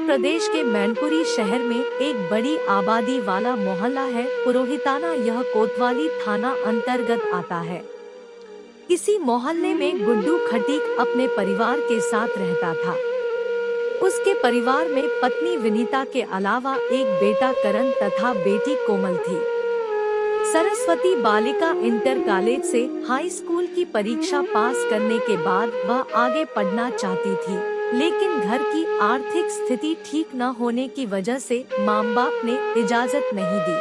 प्रदेश के मैनपुरी शहर में एक बड़ी आबादी वाला मोहल्ला है पुरोहिताना। यह कोतवाली थाना अंतर्गत आता है। इसी मोहल्ले में गुड्डू खटीक अपने परिवार के साथ रहता था। उसके परिवार में पत्नी विनीता के अलावा एक बेटा करण तथा बेटी कोमल थी। सरस्वती बालिका इंटर कॉलेज से हाई स्कूल की परीक्षा पास करने के बाद वह आगे पढ़ना चाहती थी, लेकिन घर की आर्थिक स्थिति ठीक न होने की वजह से माँ बाप ने इजाजत नहीं दी।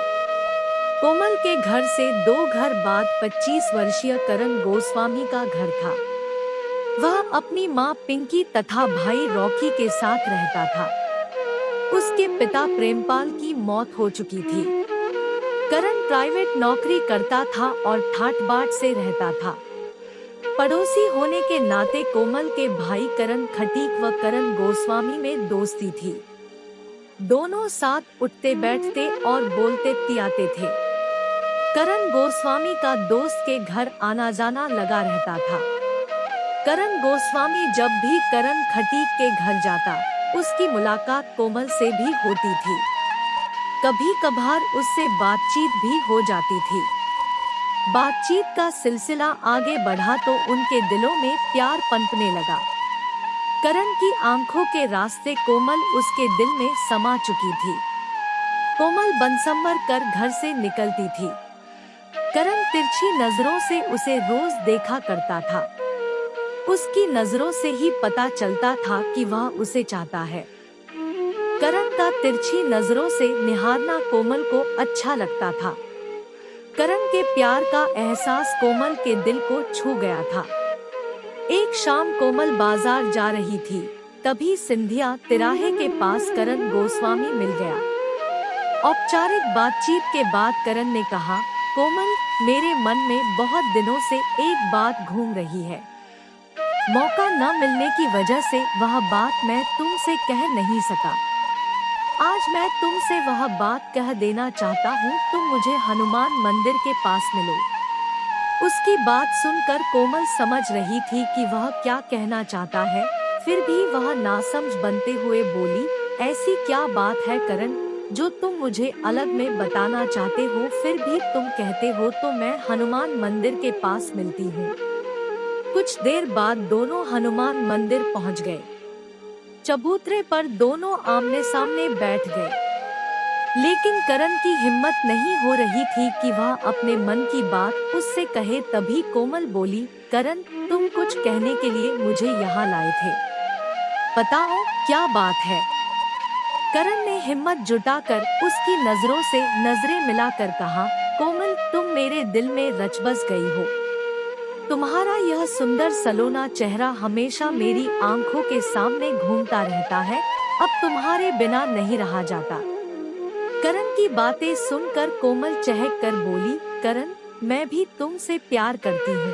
कोमल के घर से 2 घर बाद 25 वर्षीय करण गोस्वामी का घर था। वह अपनी माँ पिंकी तथा भाई रॉकी के साथ रहता था। उसके पिता प्रेमपाल की मौत हो चुकी थी। करण प्राइवेट नौकरी करता था और ठाठ-बाट से रहता था। पड़ोसी होने के नाते कोमल के भाई करण खटीक व करण गोस्वामी में दोस्ती थी। दोनों साथ उठते बैठते और बोलते तियाते थे। करण गोस्वामी का दोस्त के घर आना जाना लगा रहता था। करण गोस्वामी जब भी करण खटीक के घर जाता, उसकी मुलाकात कोमल से भी होती थी। कभी कभार उससे बातचीत भी हो जाती थी। बातचीत का सिलसिला आगे बढ़ा तो उनके दिलों में प्यार पनपने लगा। करण की आंखों के रास्ते कोमल उसके दिल में समा चुकी थी। कोमल बनसंवर कर घर से निकलती थी। करण तिरछी नजरों से उसे रोज देखा करता था। उसकी नजरों से ही पता चलता था कि वह उसे चाहता है। करण का तिरछी नजरों से निहारना कोमल को अच्छा लगता था। करण के प्यार का एहसास कोमल के दिल को छू गया था। एक शाम कोमल बाजार जा रही थी, तभी सिंधिया तिराहे के पास करण गोस्वामी मिल गया। औपचारिक बातचीत के बाद करण ने कहा, कोमल, मेरे मन में बहुत दिनों से एक बात घूम रही है। मौका न मिलने की वजह से वह बात मैं तुमसे कह नहीं सका। आज मैं तुमसे वह बात कह देना चाहता हूँ। तुम मुझे हनुमान मंदिर के पास मिलो। उसकी बात सुनकर कोमल समझ रही थी कि वह क्या कहना चाहता है, फिर भी वह नासमझ बनते हुए बोली, ऐसी क्या बात है करण, जो तुम मुझे अलग में बताना चाहते हो? फिर भी तुम कहते हो तो मैं हनुमान मंदिर के पास मिलती हूँ। कुछ देर बाद दोनों हनुमान मंदिर पहुँच गए। चबूतरे पर दोनों आमने सामने बैठ गए, लेकिन करण की हिम्मत नहीं हो रही थी कि वह अपने मन की बात उससे कहे। तभी कोमल बोली, करण, तुम कुछ कहने के लिए मुझे यहाँ लाए थे, बताओ क्या बात है? करण ने हिम्मत जुटाकर उसकी नजरों से नजरें मिलाकर कहा, कोमल, तुम मेरे दिल में रच बस गई हो। तुम्हारा यह सुंदर सलोना चेहरा हमेशा मेरी आंखों के सामने घूमता रहता है। अब तुम्हारे बिना नहीं रहा जाता। करण की बातें सुनकर कोमल चहक कर बोली, करण, मैं भी तुमसे प्यार करती हूँ।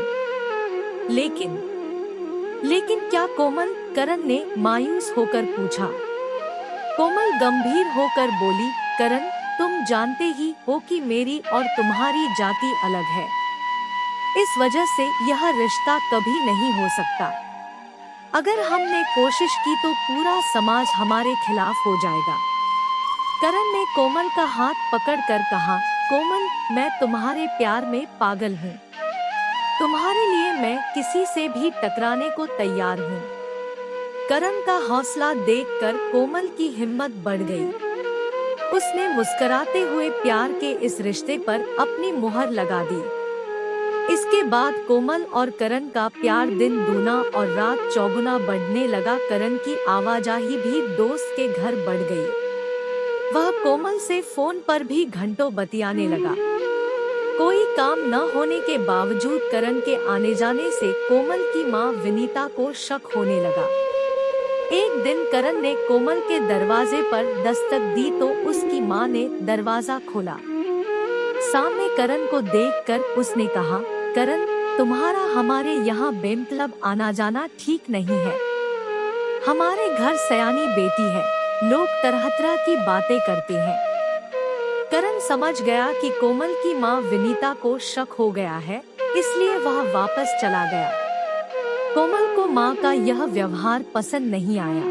लेकिन क्या कोमल? करण ने मायूस होकर पूछा। कोमल गंभीर होकर बोली, करण, तुम जानते ही हो कि मेरी और तुम्हारी जाति अलग है। इस वजह से यह रिश्ता कभी नहीं हो सकता। अगर हमने कोशिश की तो पूरा समाज हमारे खिलाफ हो जाएगा। करण ने कोमल का हाथ पकड़कर कहा, कोमल, मैं तुम्हारे प्यार में पागल हूँ। तुम्हारे लिए मैं किसी से भी टकराने को तैयार हूँ। करण का हौसला देखकर कोमल की हिम्मत बढ़ गई। उसने मुस्कुराते हुए प्यार के इस रिश्ते पर अपनी मुहर लगा दी। इसके बाद कोमल और करण का प्यार दिन दूना और रात चौगुना बढ़ने लगा। करण की आवाजाही भी दोस्त के घर बढ़ गई। वह कोमल से फोन पर भी घंटों बतियाने लगा। कोई काम न होने के बावजूद करण के आने जाने से कोमल की माँ विनीता को शक होने लगा। एक दिन करण ने कोमल के दरवाजे पर दस्तक दी तो उसकी माँ ने दरवाजा खोला। सामने करण को देखकर उसने कहा, करण, तुम्हारा हमारे यहाँ बेमतलब आना जाना ठीक नहीं है। हमारे घर सयानी बेटी है, लोग तरह तरह की बातें करते हैं। करण समझ गया कि कोमल की माँ विनीता को शक हो गया है, इसलिए वह वापस चला गया। कोमल को माँ का यह व्यवहार पसंद नहीं आया,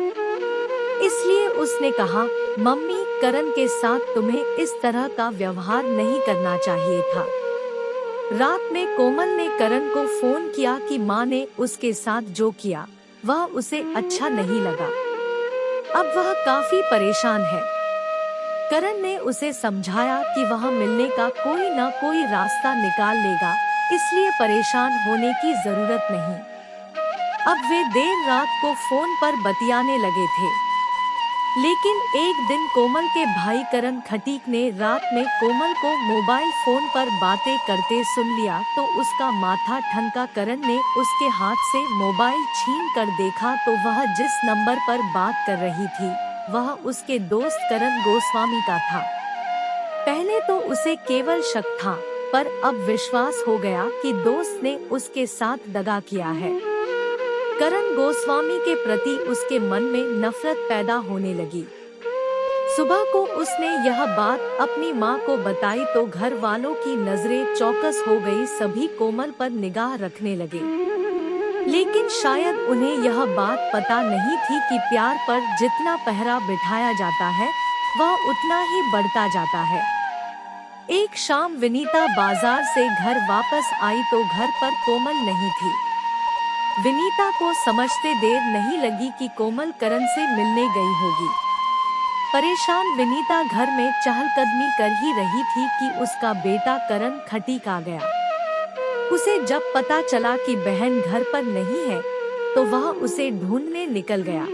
इसलिए उसने कहा, मम्मी, करण के साथ तुम्हें इस तरह का व्यवहार नहीं करना चाहिए था। रात में कोमल ने करण को फोन किया कि माँ ने उसके साथ जो किया वह उसे अच्छा नहीं लगा। अब वह काफी परेशान है। करण ने उसे समझाया कि वह मिलने का कोई न कोई रास्ता निकाल लेगा, इसलिए परेशान होने की जरूरत नहीं। अब वे देर रात को फोन पर बतियाने लगे थे। लेकिन एक दिन कोमल के भाई करण खटीक ने रात में कोमल को मोबाइल फोन पर बातें करते सुन लिया तो उसका माथा ठनका। करण ने उसके हाथ से मोबाइल छीन कर देखा तो वह जिस नंबर पर बात कर रही थी वह उसके दोस्त करण गोस्वामी का था। पहले तो उसे केवल शक था, पर अब विश्वास हो गया कि दोस्त ने उसके साथ दगा किया है। करण गोस्वामी के प्रति उसके मन में नफरत पैदा होने लगी। सुबह को उसने यह बात अपनी माँ को बताई तो घर वालों की नजरें चौकस हो गई। सभी कोमल पर निगाह रखने लगे, लेकिन शायद उन्हें यह बात पता नहीं थी कि प्यार पर जितना पहरा बिठाया जाता है वह उतना ही बढ़ता जाता है। एक शाम विनीता बाजार से घर वापस आई तो घर पर कोमल नहीं थी। विनीता को समझते देर नहीं लगी कि कोमल करण से मिलने गई होगी। परेशान विनीता घर में चहलकदमी कर ही रही थी कि उसका बेटा करण खटीक आ गया। उसे जब पता चला कि बहन घर पर नहीं है तो वह उसे ढूंढने निकल गया।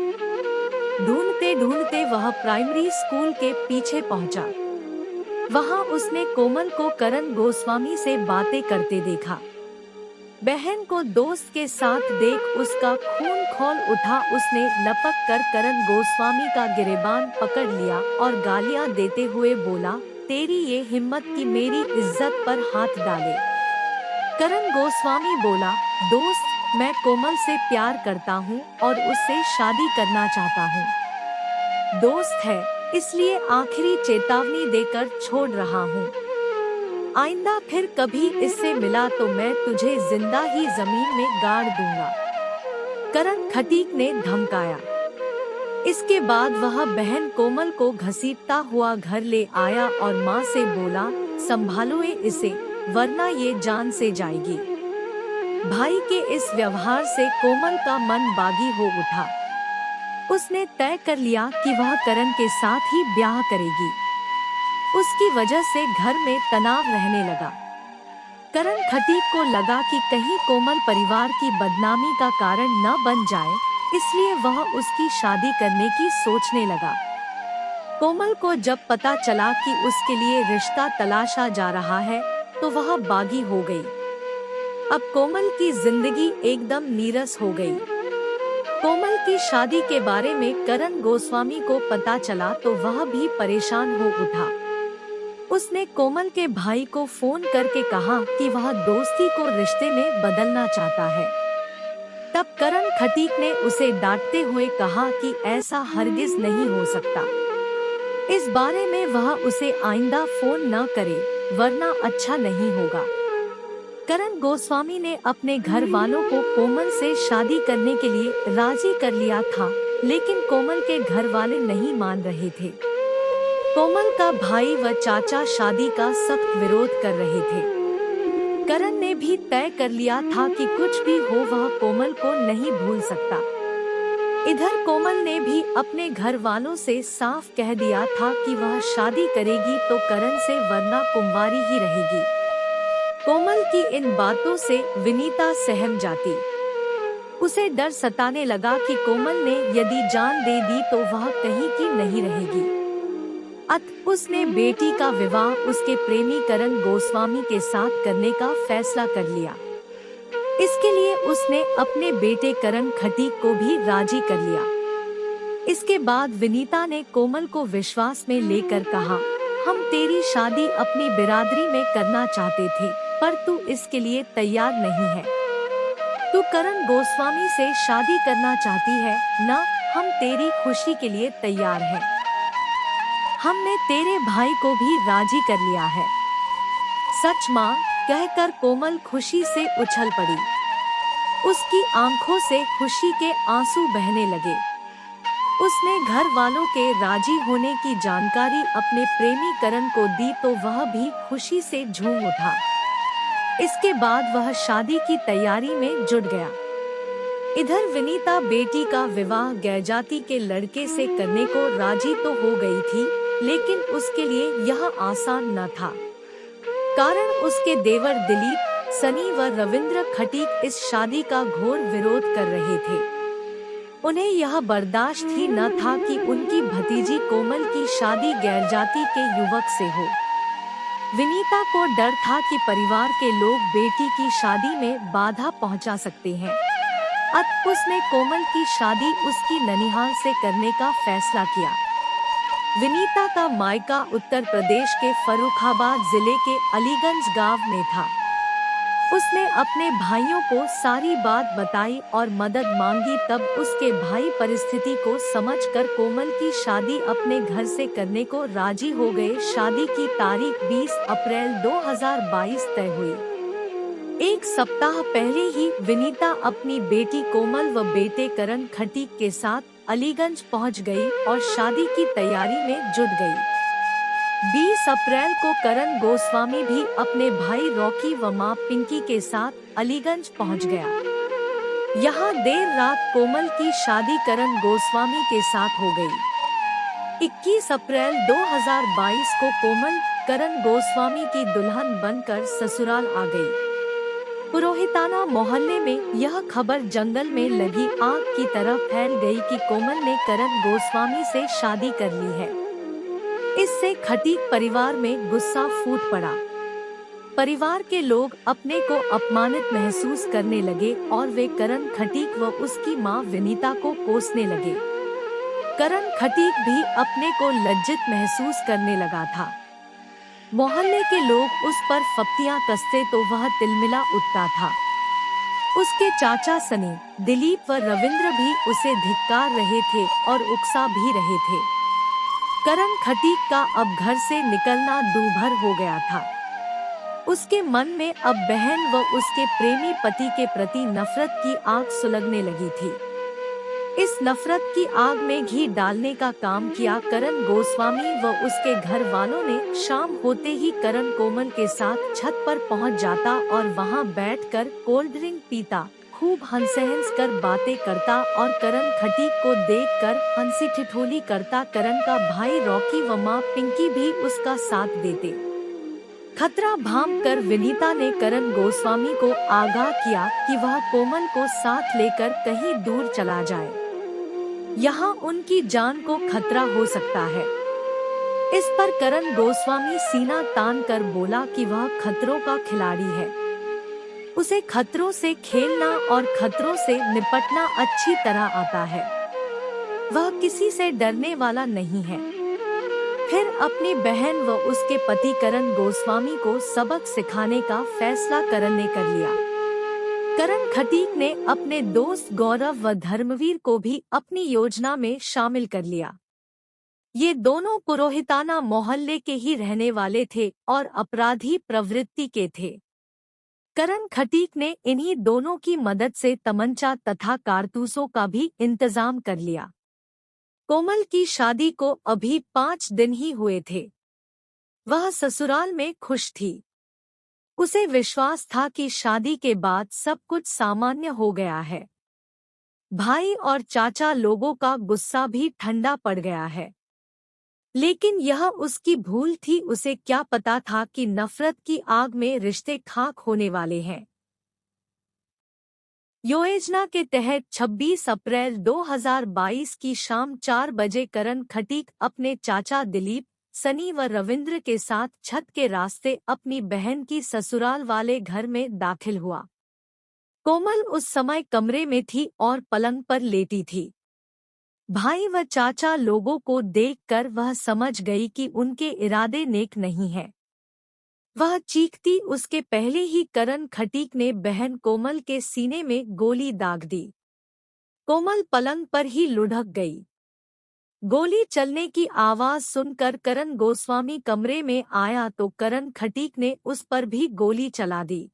ढूंढते ढूंढते वह प्राइमरी स्कूल के पीछे पहुंचा। वहां उसने कोमल को करण गोस्वामी से बातें करते देखा। बहन को दोस्त के साथ देख उसका खून खौल उठा। उसने लपक कर करण गोस्वामी का गिरेबान पकड़ लिया और गालियां देते हुए बोला, तेरी ये हिम्मत कि मेरी इज्जत पर हाथ डाले। करण गोस्वामी बोला, दोस्त, मैं कोमल से प्यार करता हूँ और उससे शादी करना चाहता हूँ। दोस्त है इसलिए आखिरी चेतावनी देकर छोड़ रहा हूँ। आइंदा फिर कभी इससे मिला तो मैं तुझे जिंदा ही जमीन में गाड़ दूंगा, करण खटीक ने धमकाया। इसके बाद वह बहन कोमल को घसीटता हुआ घर ले आया और माँ से बोला, संभालो इसे वरना ये जान से जाएगी। भाई के इस व्यवहार से कोमल का मन बागी हो उठा। उसने तय कर लिया कि वह करण के साथ ही ब्याह करेगी। उसकी वजह से घर में तनाव रहने लगा। करण खटीक को लगा कि कहीं कोमल परिवार की बदनामी का कारण न बन जाए, इसलिए वह उसकी शादी करने की सोचने लगा। कोमल को जब पता चला कि उसके लिए रिश्ता तलाशा जा रहा है तो वह बागी हो गई। अब कोमल की जिंदगी एकदम नीरस हो गई। कोमल की शादी के बारे में करण गोस्वामी को पता चला तो वह भी परेशान हो उठा। उसने कोमल के भाई को फोन करके कहा कि वह दोस्ती को रिश्ते में बदलना चाहता है। तब करण खटीक ने उसे डांटते हुए कहा कि ऐसा हरगिज नहीं हो सकता। इस बारे में वह उसे आइंदा फोन न करे वरना अच्छा नहीं होगा। करण गोस्वामी ने अपने घर वालों को कोमल से शादी करने के लिए राजी कर लिया था, लेकिन कोमल के घर वाले नहीं मान रहे थे। कोमल का भाई व चाचा शादी का सख्त विरोध कर रहे थे। करण ने भी तय कर लिया था कि कुछ भी हो वह कोमल को नहीं भूल सकता। इधर कोमल ने भी अपने घर वालों से साफ कह दिया था कि वह शादी करेगी तो करण से वरना कुंवारी ही रहेगी। कोमल की इन बातों से विनीता सहम जाती। उसे डर सताने लगा कि कोमल ने यदि जान दे दी तो वह कहीं की नहीं रहेगी। अतः उसने बेटी का विवाह उसके प्रेमी करण गोस्वामी के साथ करने का फैसला कर लिया। इसके लिए उसने अपने बेटे करण खटीक को भी राजी कर लिया। इसके बाद विनीता ने कोमल को विश्वास में लेकर कहा, हम तेरी शादी अपनी बिरादरी में करना चाहते थे, पर तू इसके लिए तैयार नहीं है। तू करण गोस्वामी से शादी करना चाहती है ना? हम तेरी खुशी के लिए तैयार हैं। हमने तेरे भाई को भी राजी कर लिया है। सच माँ, कहकर कोमल खुशी से उछल पड़ी। उसकी आंखों से खुशी के आंसू बहने लगे। उसने घर वालों के राजी होने की जानकारी अपने प्रेमी करण को दी तो वह भी खुशी से झूम उठा। इसके बाद वह शादी की तैयारी में जुट गया। इधर विनीता बेटी का विवाह गैरजाति के लड़के से करने को राजी तो हो गई थी, लेकिन उसके लिए यह आसान न था। कारण उसके देवर दिलीप, सनी व रविंद्र खटीक इस शादी का घोर विरोध कर रहे थे। उन्हें यह बर्दाश्त ही न था कि उनकी भतीजी कोमल की शादी गैरजाति के युवक से हो। विनीता को डर था कि परिवार के लोग बेटी की शादी में बाधा पहुंचा सकते हैं। अतः उसने कोमल की शादी उसकी ननिहाल से करने का फैसला किया। विनीता का मायका उत्तर प्रदेश के फर्रुखाबाद जिले के अलीगंज गांव में था। उसने अपने भाइयों को सारी बात बताई और मदद मांगी, तब उसके भाई परिस्थिति को समझकर कोमल की शादी अपने घर से करने को राजी हो गए। शादी की तारीख 20 अप्रैल 2022 तय हुई। एक सप्ताह पहले ही विनीता अपनी बेटी कोमल व बेटे करण खटीक के साथ अलीगंज पहुंच गई और शादी की तैयारी में जुट गई। 20 अप्रैल को करण गोस्वामी भी अपने भाई रॉकी व मां पिंकी के साथ अलीगंज पहुंच गया। यहां देर रात कोमल की शादी करण गोस्वामी के साथ हो गई। 21 अप्रैल 2022 को कोमल करण गोस्वामी की दुल्हन बनकर ससुराल आ गई। पुरोहिताना मोहल्ले में यह खबर जंगल में लगी आग की तरह फैल गई कि कोमल ने करण गोस्वामी से शादी कर ली है। इससे खटीक परिवार में गुस्सा फूट पड़ा। परिवार के लोग अपने को अपमानित महसूस करने लगे और वे करण खटीक व उसकी मां विनीता को कोसने लगे। करण खटीक भी अपने को लज्जित महसूस करने लगा था। मोहल्ले के लोग उस पर फप्तियां कसते तो वह तिलमिला उठता था। उसके चाचा सनी, दिलीप व रविंद्र भी उसे धिक्कार रहे थे और उकसा भी रहे थे। करण खटीक का अब घर से निकलना दूभर हो गया था। उसके मन में अब बहन व उसके प्रेमी पति के प्रति नफरत की आग सुलगने लगी थी। इस नफरत की आग में घी डालने का काम किया करण गोस्वामी व उसके घर वालों ने। शाम होते ही करण कोमल के साथ छत पर पहुंच जाता और वहां बैठकर कोल्ड ड्रिंक पीता, खूब हंस कर बातें करता और करण खटीक को देखकर हंसी ठिठोली करता। करण का भाई रॉकी व मां पिंकी भी उसका साथ देते। खतरा भांप कर विनीता ने करण गोस्वामी को आगाह किया कि वह कोमल को साथ लेकर कहीं दूर चला जाए। यहाँ उनकी जान को खतरा हो सकता है। इस पर करण गोस्वामी सीना तान कर बोला कि वह खतरों का खिलाड़ी है। उसे खतरों से खेलना और खतरों से निपटना अच्छी तरह आता है। वह किसी से डरने वाला नहीं है। फिर अपनी बहन व उसके पति करण गोस्वामी को सबक सिखाने का फैसला करण ने कर लिया। करण खटीक ने अपने दोस्त गौरव व धर्मवीर को भी अपनी योजना में शामिल कर लिया। ये दोनों पुरोहिताना मोहल्ले के ही रहने वाले थे और अपराधी प्रवृत्ति के थे। करण खटीक ने इन्हीं दोनों की मदद से तमंचा तथा कारतूसों का भी इंतजाम कर लिया। कोमल की शादी को अभी 5 दिन ही हुए थे। वह ससुराल में खुश थी। उसे विश्वास था कि शादी के बाद सब कुछ सामान्य हो गया है। भाई और चाचा लोगों का गुस्सा भी ठंडा पड़ गया है। लेकिन यह उसकी भूल थी। उसे क्या पता था कि नफरत की आग में रिश्ते खाक होने वाले हैं। योजना के तहत 26 अप्रैल 2022 की शाम 4 बजे करण खटीक अपने चाचा दिलीप, सनी व रविंद्र के साथ छत के रास्ते अपनी बहन की ससुराल वाले घर में दाखिल हुआ। कोमल उस समय कमरे में थी और पलंग पर लेटी थी। भाई व चाचा लोगों को देखकर वह समझ गई कि उनके इरादे नेक नहीं हैं। वह चीखती उसके पहले ही करण खटीक ने बहन कोमल के सीने में गोली दाग दी। कोमल पलंग पर ही लुढ़क गई। गोली चलने की आवाज सुनकर करण गोस्वामी कमरे में आया तो करण खटीक ने उस पर भी गोली चला दी।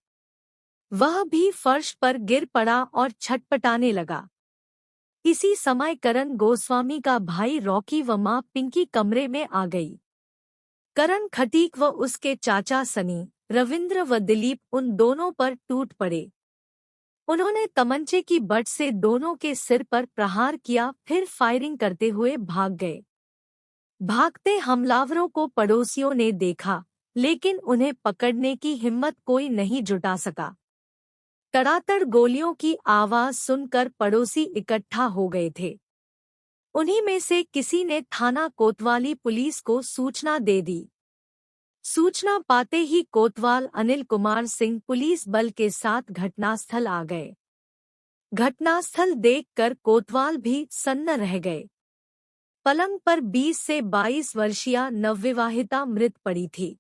वह भी फर्श पर गिर पड़ा और छटपटाने लगा। इसी समय करण गोस्वामी का भाई रॉकी व मां पिंकी कमरे में आ गई। करण खटीक व उसके चाचा सनी, रविंद्र व दिलीप उन दोनों पर टूट पड़े। उन्होंने तमंचे की बट से दोनों के सिर पर प्रहार किया, फिर फायरिंग करते हुए भाग गए। भागते हमलावरों को पड़ोसियों ने देखा, लेकिन उन्हें पकड़ने की हिम्मत कोई नहीं जुटा सका। तड़ातड़ गोलियों की आवाज सुनकर पड़ोसी इकट्ठा हो गए थे। उन्हीं में से किसी ने थाना कोतवाली पुलिस को सूचना दे दी। सूचना पाते ही कोतवाल अनिल कुमार सिंह पुलिस बल के साथ घटनास्थल आ गए। घटनास्थल देखकर कोतवाल भी सन्न रह गए। पलंग पर 20 से 22 वर्षीय नवविवाहिता मृत पड़ी थी।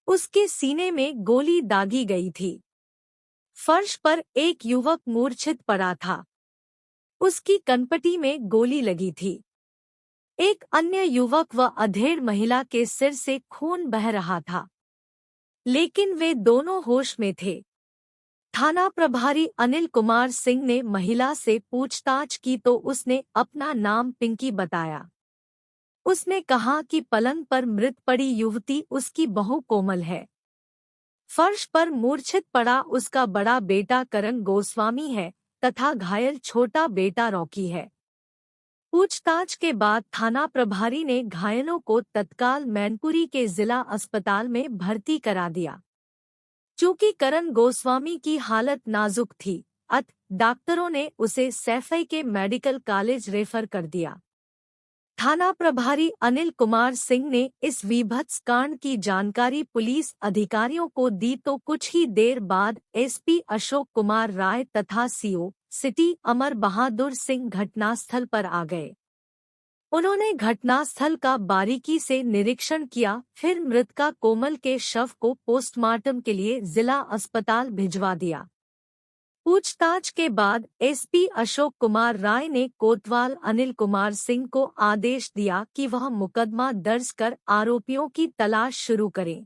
उसके सीने में गोली दागी गई थी। फर्श पर एक युवक मूर्छित पड़ा था। उसकी कनपटी में गोली लगी थी। एक अन्य युवक व अधेड़ महिला के सिर से खून बह रहा था, लेकिन वे दोनों होश में थे। थाना प्रभारी अनिल कुमार सिंह ने महिला से पूछताछ की तो उसने अपना नाम पिंकी बताया। उसने कहा कि पलंग पर मृत पड़ी युवती उसकी बहू कोमल है। फर्श पर मूर्छित पड़ा उसका बड़ा बेटा करण गोस्वामी है तथा घायल छोटा बेटा रॉकी है। पूछताछ के बाद थाना प्रभारी ने घायलों को तत्काल मैनपुरी के जिला अस्पताल में भर्ती करा दिया। चूंकि करण गोस्वामी की हालत नाजुक थी, डॉक्टरों ने उसे सैफई के मेडिकल कॉलेज रेफर कर दिया। थाना प्रभारी अनिल कुमार सिंह ने इस वीभत्स कांड की जानकारी पुलिस अधिकारियों को दी तो कुछ ही देर बाद एसपी अशोक कुमार राय तथा सीओ सिटी अमर बहादुर सिंह घटनास्थल पर आ गए। उन्होंने घटनास्थल का बारीकी से निरीक्षण किया, फिर मृतका कोमल के शव को पोस्टमार्टम के लिए जिला अस्पताल भिजवा दिया। पूछताछ के बाद एसपी अशोक कुमार राय ने कोतवाल अनिल कुमार सिंह को आदेश दिया कि वह मुकदमा दर्ज कर आरोपियों की तलाश शुरू करें।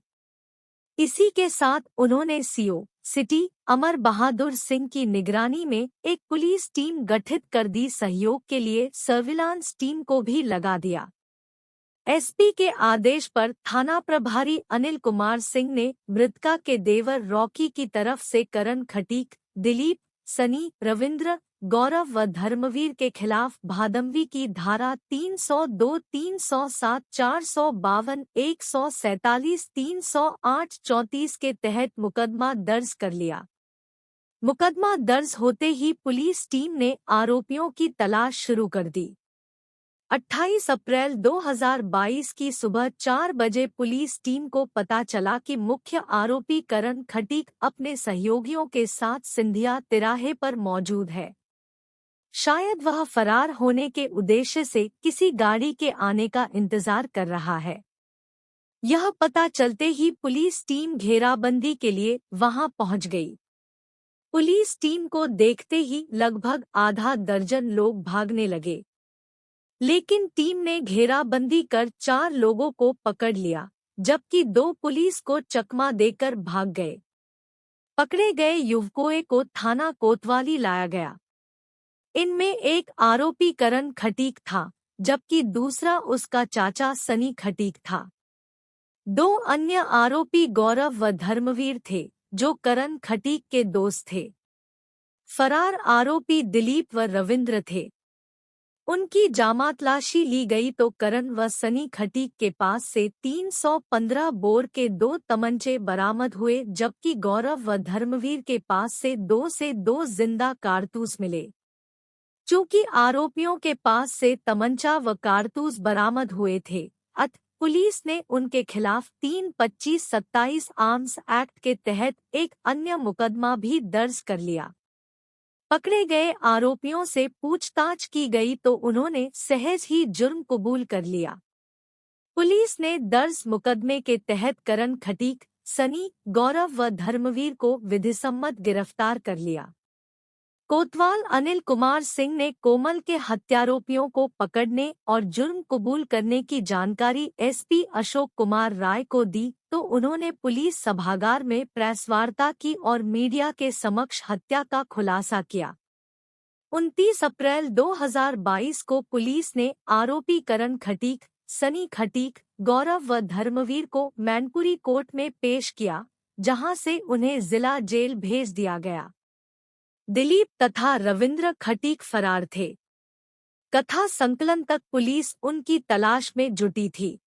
इसी के साथ उन्होंने सीओ सिटी अमर बहादुर सिंह की निगरानी में एक पुलिस टीम गठित कर दी। सहयोग के लिए सर्विलांस टीम को भी लगा दिया। एसपी के आदेश पर थाना प्रभारी अनिल कुमार सिंह ने मृतका के देवर रॉकी की तरफ से करण खटीक, दिलीप, सनी, रविंद्र, गौरव व धर्मवीर के खिलाफ भादमवी की धारा 302, 307, 452, 147, 308, 34 के तहत मुकदमा दर्ज कर लिया। मुकदमा दर्ज होते ही पुलिस टीम ने आरोपियों की तलाश शुरू कर दी। 28 अप्रैल 2022 की सुबह 4 बजे पुलिस टीम को पता चला कि मुख्य आरोपी करण खटीक अपने सहयोगियों के साथ सिंधिया तिराहे पर मौजूद है। शायद वह फरार होने के उद्देश्य से किसी गाड़ी के आने का इंतजार कर रहा है। यह पता चलते ही पुलिस टीम घेराबंदी के लिए वहां पहुंच गई। पुलिस टीम को देखते ही लगभग आधा दर्जन लोग भागने लगे, लेकिन टीम ने घेराबंदी कर 4 लोगों को पकड़ लिया, जबकि 2 पुलिस को चकमा देकर भाग गए। पकड़े गए युवकों को थाना कोतवाली लाया गया। इनमें एक आरोपी करण खटीक था, जबकि दूसरा उसका चाचा सनी खटीक था। 2 अन्य आरोपी गौरव व धर्मवीर थे, जो करण खटीक के दोस्त थे। फरार आरोपी दिलीप व रविंद्र थे। उनकी जामातलाशी ली गई तो करण व सनी खटीक के पास से 315 बोर के 2 तमंचे बरामद हुए, जबकि गौरव व धर्मवीर के पास से 2 जिंदा कारतूस मिले। चूंकि आरोपियों के पास से तमंचा व कारतूस बरामद हुए थे, पुलिस ने उनके खिलाफ 325-27 आर्म्स एक्ट के तहत एक अन्य मुकदमा भी दर्ज कर लिया। पकड़े गए आरोपियों से पूछताछ की गई तो उन्होंने सहज ही जुर्म कबूल कर लिया। पुलिस ने दर्ज मुकदमे के तहत करण खटीक, सनी, गौरव व धर्मवीर को विधिसम्मत गिरफ्तार कर लिया। कोतवाल अनिल कुमार सिंह ने कोमल के हत्यारोपियों को पकड़ने और जुर्म कबूल करने की जानकारी एसपी अशोक कुमार राय को दी तो उन्होंने पुलिस सभागार में प्रेस वार्ता की और मीडिया के समक्ष हत्या का खुलासा किया। 29 अप्रैल 2022 को पुलिस ने आरोपी करण खटीक, सनी खटीक, गौरव व धर्मवीर को मैनपुरी कोर्ट में पेश किया, जहां से उन्हें जिला जेल भेज दिया गया। दिलीप तथा रविंद्र खटीक फरार थे। कथा संकलन तक पुलिस उनकी तलाश में जुटी थी।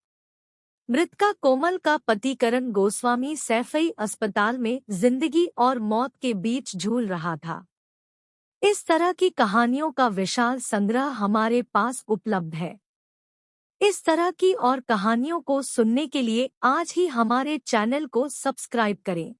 मृतका कोमल का पति करण गोस्वामी सैफई अस्पताल में जिंदगी और मौत के बीच झूल रहा था। इस तरह की कहानियों का विशाल संग्रह हमारे पास उपलब्ध है। इस तरह की और कहानियों को सुनने के लिए आज ही हमारे चैनल को सब्सक्राइब करें।